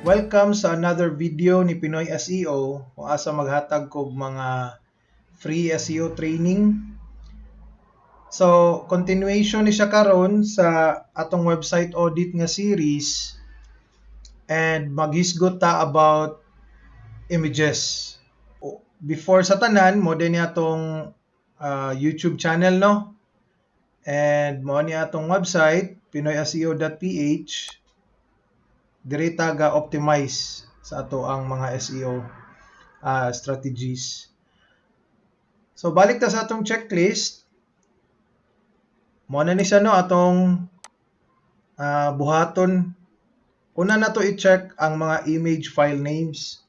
Welcome sa another video ni Pinoy SEO kung asa maghatag kog mga free SEO training. So, continuation ni siya karon sa atong website audit nga series and maghisgot ta about images. Before sa tanan, mo din atong YouTube channel, no? And mo ni atong website pinoyseo.ph. Diri ta ga optimize sa ato ang mga SEO strategies. So balik ta sa atong checklist. Mo na ni siya, no, atong buhaton. Una na to i-check ang mga image file names.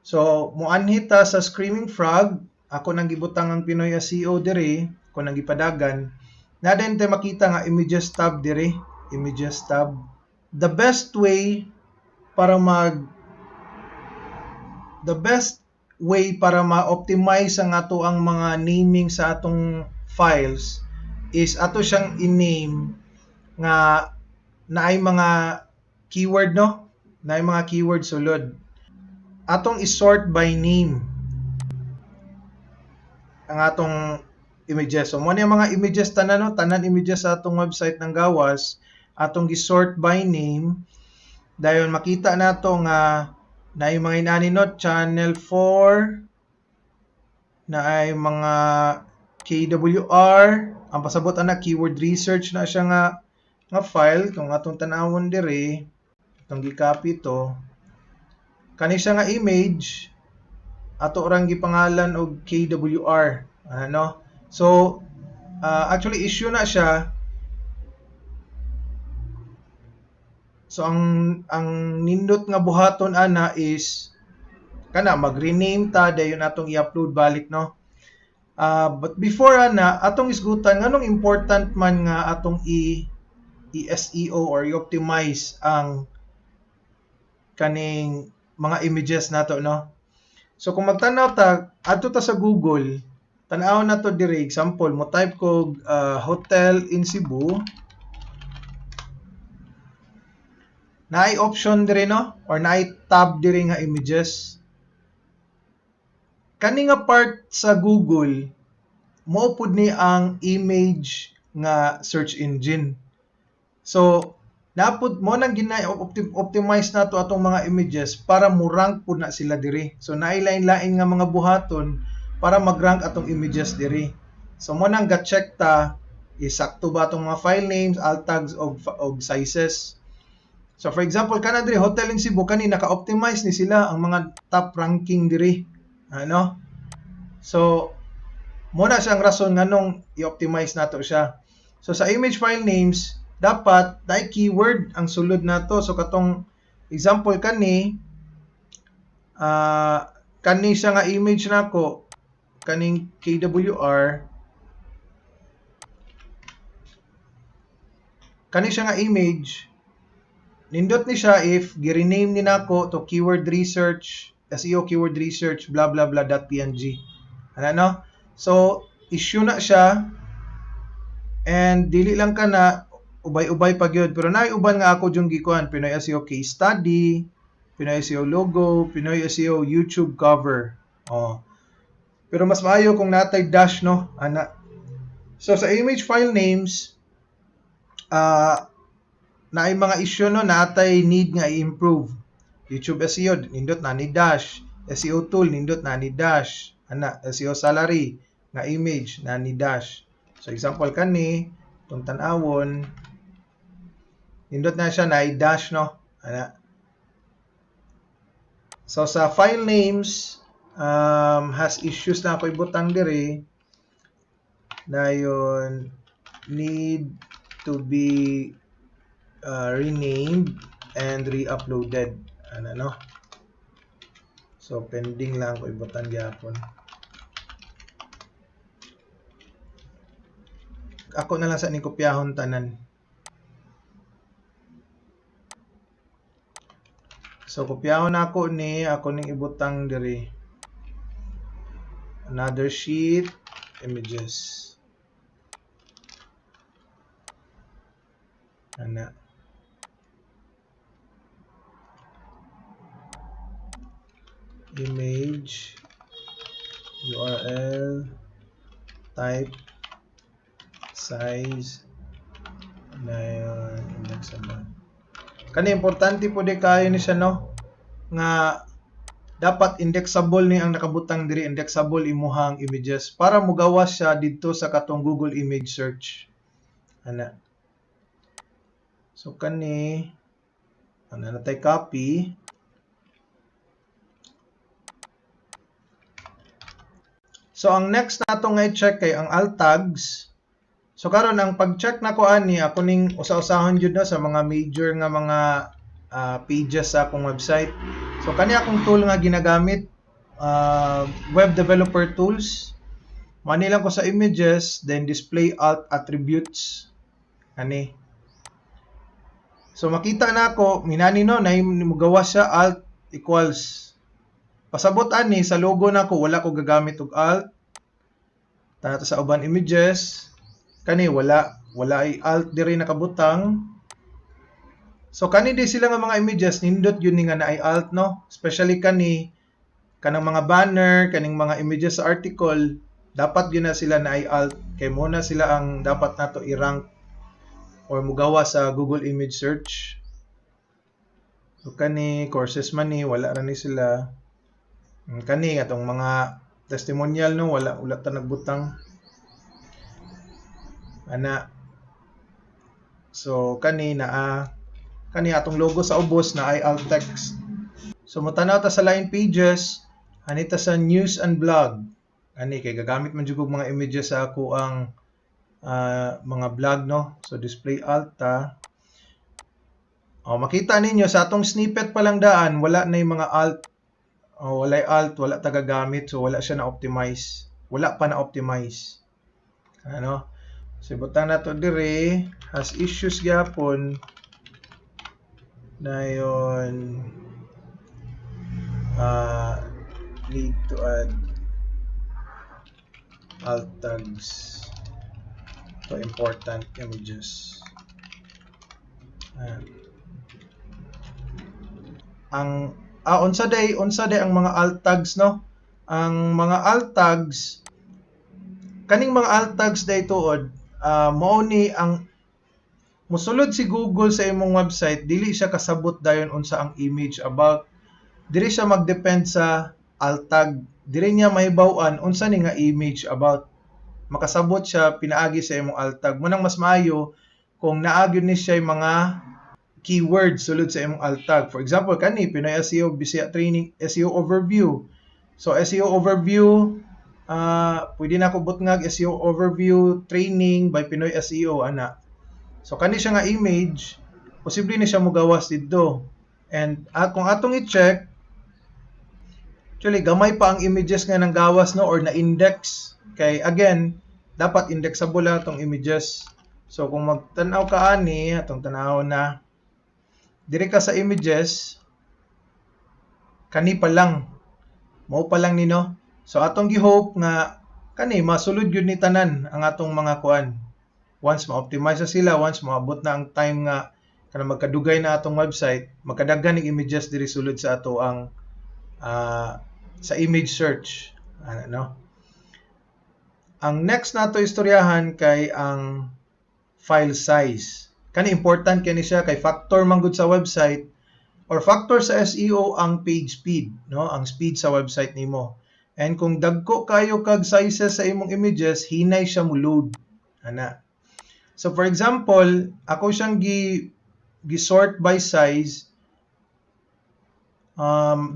So muanhit ta sa Screaming Frog. Ako nang gibutang ang Pinoy SEO diri, ako nang gipadagan. Na din tayo makita nga images tab diri, images tab. The best way para ma-optimize ang ato ang mga naming sa atong files is ato siyang i-name nga naay mga keyword, no? Naay mga keyword sulod. Atong i-sort by name ang atong images. So mo ni mga images tanan, no? Tanan images sa atong website ng gawas, atong gi-sort by name. Dayon makita nato nga naay mga inani, no, channel 4, naay mga KWR, ang pasabot ana keyword research na siya nga file. Kung atong tan-awon diri, atong gi-copy to. Kani siya nga image, ato orang gipangalan og KWR, ano? So actually issue na siya. So ang nindot nga buhaton ana is kana mag-rename ta dayon atong i-upload balik, no. But before ana atong isgutan nganong important man nga atong i-SEO or i-optimize ang kaning mga images nato, no. So kung magtanaw ta adto ta sa Google, tan-aw na to diri, example mo type kog hotel in Cebu. Naay option diri, no, or naay tab diri nga images. Kani nga part sa Google mao pud ni ang image nga search engine. So napud mo nang optimize nato atong mga images para mo rank pud na sila diri. So naay lain-lain nga mga buhaton para mag-rank atong images diri. So mo nang ga-check ta isakto ba atong mga file names, alt tags og sizes. So for example kana diri Hotel in Cebu, kani naka-optimize ni sila ang mga top ranking diri, ano? So mo na siyang rason nganong i-optimize nato siya. So sa image file names dapat naay keyword ang sulod nato. So katong example kani kani siya nga image nako, kaning KWR, kani siya nga image, nindot ni siya if gi-rename ni nako to keyword research, SEO keyword research blah blah blah.png. Ano? So issue na siya and dili lang kana ubay-ubay pa gyud, pero naay uban nga ako jung gikuan, Pinoy SEO case study, Pinoy SEO logo, Pinoy SEO YouTube cover. Pero mas maayo kung natay dash, no, ana. So sa image file names naay mga issue, no, natay need nga i-improve. YouTube SEO nindot na ni dash, SEO tool nindot na ni dash, ana, SEO salary nga image na ni dash. So example kani tong tan-awon nindot na siya na i-dash, no, ana. So sa file names has issues na ako ibutang diri, dayon need to be renamed and re-uploaded, ano, no. So pending lang ko ibutang gyapon. Ako na lang sa ning kopyahon tanan. So kopyahon ako ning ibutang diri. Another sheet, images. Ana. image URL type size na yun, indexable. Kani importante po di kayo ni siya no nga dapat indexable ni ang nakabutang diri, indexable imuhang images para mugawas siya didto sa katong Google image search ana. So kani ana natay copy. So ang next nato nga i-check kay ang alt tags. So karon ang pag-check nako ani ako ning usa-usahon jud na sa mga major nga mga pages sa akong website. So kani akong tool nga ginagamit, web developer tools. Mani lang ko sa images, then display alt attributes. Ani. So makita na ako minani no na mugawas siya alt equals. Pasabot ani sa logo nako wala ko gagamit og alt. Tanato sa uban images. Kani wala ay alt diri nakabutang. So kani di sila nga mga images nindot yun ni nga naay alt no, especially kani kanang mga banner, kaning mga images sa article, dapat yun na sila naay alt kay mo na sila ang dapat nato i-rank or mugawa sa Google image search. So kani courses man ni wala ra ni sila. Kani atong mga testimonial no wala ta nagbutang ana. So kani kani atong logo sa ubos na ay alt text. So motanaw ta sa line pages, anita sa news and blog. Ani kay gagamit man jud mga images sa ako ang mga blog no. So display alt ta. Makita ninyo sa atong snippet pa lang daan wala na yung mga alt. Walay alt, wala ta gagamit, so wala siya na optimize. Wala pa na optimize. Ano? So butang nato dire has issues gyapon na yon need to add alt tags to important images. Unsa day ang mga alt tags no? Ang mga alt tags kaning mga alt tags day tuod mao ni ang musulod si Google sa imong website, dili siya kasabot dayon unsa ang image about. Diri siya magdepend sa alt tag. Diri niya mahibaw-an unsa ni nga image about. Makasabot siya pinaagi sa imong alt tag. Munang mas maayo kung naagyo ni siya mga keywords sulod sa imong alt tag. For example, kani Pinoy SEO Bisaya Training SEO Overview. So SEO Overview pwede na ko butngag SEO Overview Training by Pinoy SEO ana. So kani siya nga image, posible ni siya mogawas didto. And kung atong i-check, actually gamay pa ang images nga nang gawas no or na index. Kay again, dapat indexable lang atong images. So kung magtan-aw ka ani, atong tan-aw na dire ka sa images, kani pa lang. Mao pa lang ni no. So atong gi-hope nga kani masulod gyud ni tanan ang atong mga kuan. Once ma-optimize na sila, once maabot na ang time nga kana magkadugay na atong website, magkadaghan ng images diri sulod sa ato ang sa image search. No? Ang next nato istoryahan kay ang file size. Kani important kani siya kay factor man gud sa website or factor sa SEO ang page speed, no? Ang speed sa website nimo. And kung dagko kayo kag sizes sa imong images, hinay siya mo load. Ana. So for example, ako siyang gi-sort by size.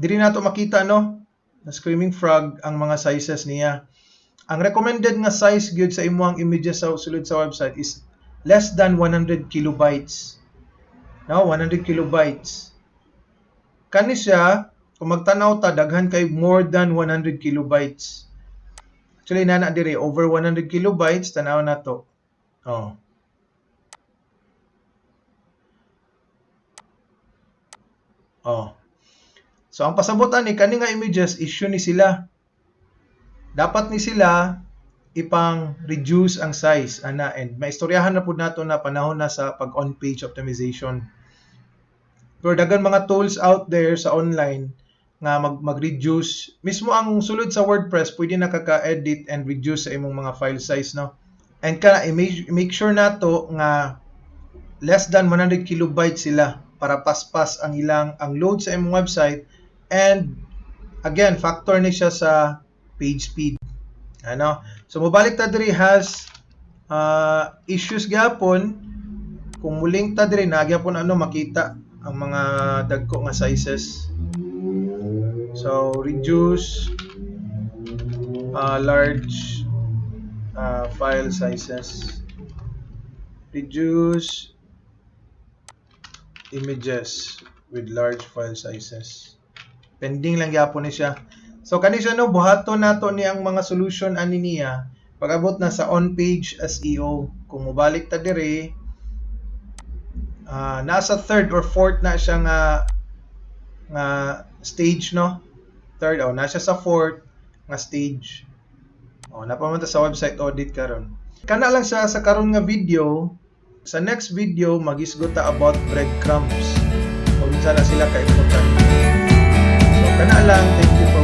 Diri nato makita no, na Screaming Frog ang mga sizes niya. Ang recommended nga size gyud sa imong images sa sulod sa website is less than 100 kilobytes. No, 100 kilobytes. Kani siya kung magtanaw ta daghan kay more than 100 kilobytes. Actually nana dire over 100 kilobytes tanaw nato. So ang pasabotan ni kani nga images issue ni sila. Dapat ni sila ipang reduce ang size ana and maistoryahan na pud nato na panahon na sa pag on page optimization. Pero daghan mga tools out there sa online nga mag-reduce mismo ang sulod sa WordPress, pwede na kaka-edit and reduce sa imong mga file size, no? And make sure nato nga less than 100 kilobytes sila para paspas ang load sa imong website. And again, factor ni siya sa page speed. Ano? So mobalik ta diri has issues gyapon. Kung muling ta diri na gyapon makita ang mga dagko nga sizes. So reduce large file sizes. Reduce images with large file sizes. Pending lang gyapon ni siya. So kani siya buhaton nato ni ang mga solution ani niya pag-abot na sa on-page SEO. Kung mobalik ta diri, nasa third or fourth na siya nga stage, no? Third nasa sa fourth nga stage. Napamunta sa website audit karon. Kana lang siya sa karon nga video. Sa next video, mag-isgot ta about breadcrumbs. Kung saan na sila ka-importante. So, kana lang. Thank you for